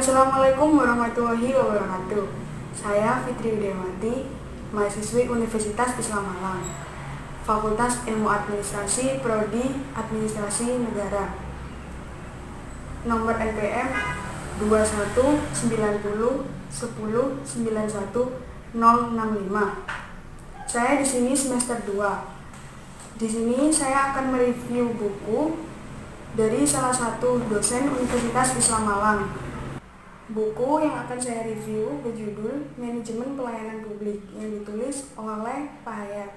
Assalamualaikum warahmatullahi wabarakatuh. Saya Fitri Widewati, mahasiswi Universitas Islam Malang, Fakultas Ilmu Administrasi, Prodi Administrasi Negara. Nomor NPM 2190109165. Saya di sini semester 2. Di sini saya akan mereview buku dari salah satu dosen Universitas Islam Malang. Buku yang akan saya review berjudul Manajemen Pelayanan Publik yang ditulis oleh Pak Hayat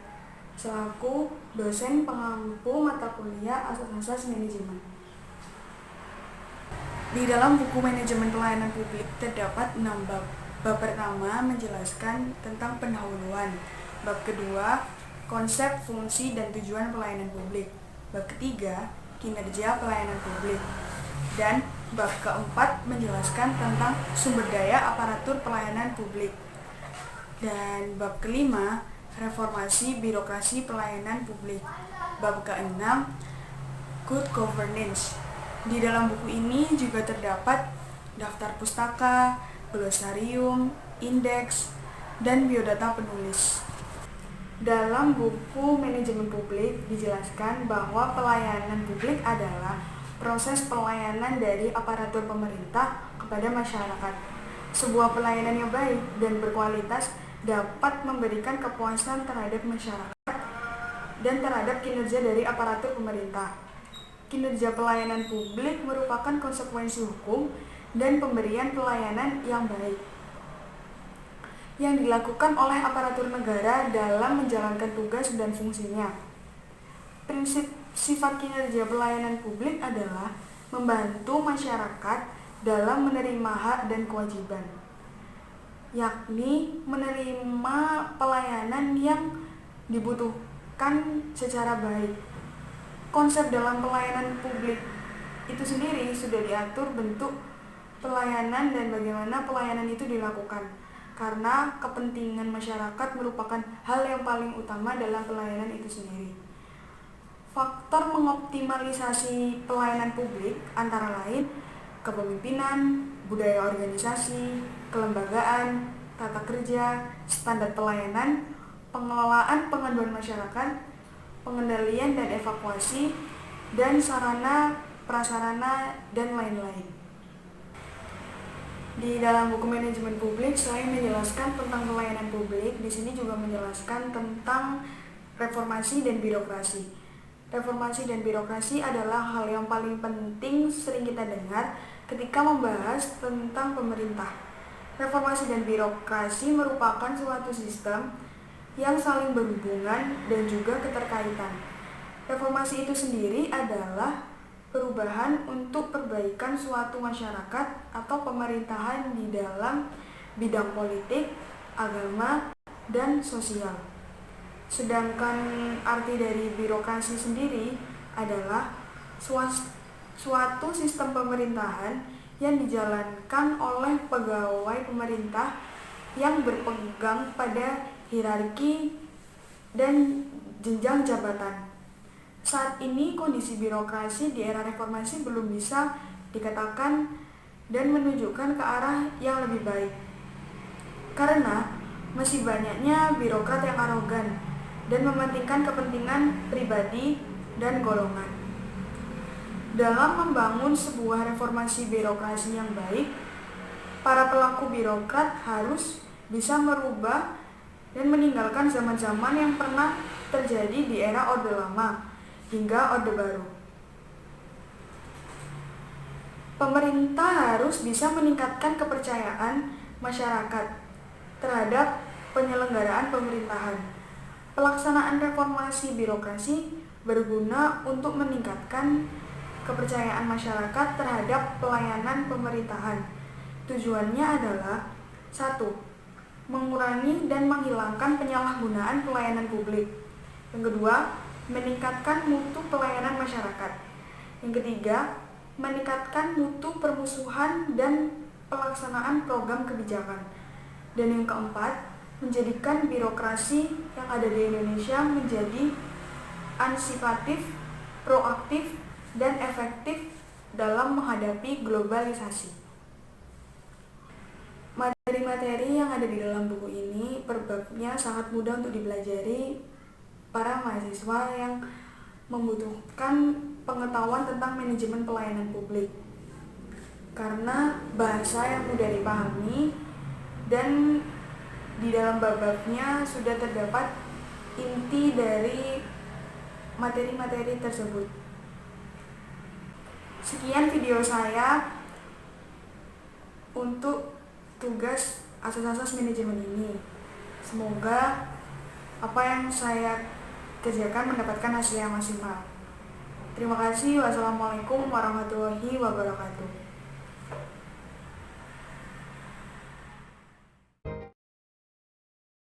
selaku dosen pengampu mata kuliah Asas Manajemen. Di dalam buku Manajemen Pelayanan Publik terdapat 6 bab. Bab pertama menjelaskan tentang pendahuluan. Bab kedua, konsep, fungsi, dan tujuan pelayanan publik. Bab ketiga, kinerja pelayanan publik. Dan bab keempat menjelaskan tentang sumber daya aparatur pelayanan publik. Dan bab kelima, reformasi birokrasi pelayanan publik. Bab keenam, good governance. Di dalam buku ini juga terdapat daftar pustaka, glosarium, indeks, dan biodata penulis. Dalam buku Manajemen Publik dijelaskan bahwa pelayanan publik adalah proses pelayanan dari aparatur pemerintah kepada masyarakat. Sebuah pelayanan yang baik dan berkualitas dapat memberikan kepuasan terhadap masyarakat dan terhadap kinerja dari aparatur pemerintah. Kinerja pelayanan publik merupakan konsekuensi hukum dan pemberian pelayanan yang baik yang dilakukan oleh aparatur negara dalam menjalankan tugas dan fungsinya. Prinsip sifat kinerja pelayanan publik adalah membantu masyarakat dalam menerima hak dan kewajiban, yakni menerima pelayanan yang dibutuhkan secara baik. Konsep dalam pelayanan publik itu sendiri sudah diatur bentuk pelayanan dan bagaimana pelayanan itu dilakukan, karena kepentingan masyarakat merupakan hal yang paling utama dalam pelayanan itu sendiri. Faktor mengoptimalisasi pelayanan publik antara lain kepemimpinan, budaya organisasi, kelembagaan, tata kerja, standar pelayanan, pengelolaan pengaduan masyarakat, pengendalian dan evakuasi, dan sarana, prasarana, dan lain-lain. Di dalam buku Manajemen Publik, saya menjelaskan tentang pelayanan publik. Di sini juga menjelaskan tentang reformasi dan birokrasi. Reformasi dan birokrasi adalah hal yang paling penting sering kita dengar ketika membahas tentang pemerintah. Reformasi dan birokrasi merupakan suatu sistem yang saling berhubungan dan juga keterkaitan. Reformasi itu sendiri adalah perubahan untuk perbaikan suatu masyarakat atau pemerintahan di dalam bidang politik, agama, dan sosial. Sedangkan arti dari birokrasi sendiri adalah suatu sistem pemerintahan yang dijalankan oleh pegawai pemerintah yang berpegang pada hierarki dan jenjang jabatan. Saat ini kondisi birokrasi di era reformasi belum bisa dikatakan dan menunjukkan ke arah yang lebih baik, karena masih banyaknya birokrat yang arogan dan mementingkan kepentingan pribadi dan golongan. Dalam membangun sebuah reformasi birokrasi yang baik, para pelaku birokrat harus bisa merubah dan meninggalkan zaman-zaman yang pernah terjadi di era Orde Lama hingga Orde Baru. Pemerintah harus bisa meningkatkan kepercayaan masyarakat terhadap penyelenggaraan pemerintahan. Pelaksanaan reformasi birokrasi berguna untuk meningkatkan kepercayaan masyarakat terhadap pelayanan pemerintahan. Tujuannya adalah 1. Mengurangi dan menghilangkan penyalahgunaan pelayanan publik. Yang kedua, meningkatkan mutu pelayanan masyarakat. Yang ketiga, meningkatkan mutu permusuhan dan pelaksanaan program kebijakan. Dan yang keempat, menjadikan birokrasi yang ada di Indonesia menjadi antisipatif, proaktif, dan efektif dalam menghadapi globalisasi. Materi-materi yang ada di dalam buku ini per babnya sangat mudah untuk dipelajari para mahasiswa yang membutuhkan pengetahuan tentang manajemen pelayanan publik. Karena bahasa yang mudah dipahami dan di dalam bab-babnya sudah terdapat inti dari materi-materi tersebut. Sekian video saya untuk tugas asas-asas manajemen ini. Semoga apa yang saya kerjakan mendapatkan hasil yang maksimal. Terima kasih. Wassalamualaikum warahmatullahi wabarakatuh.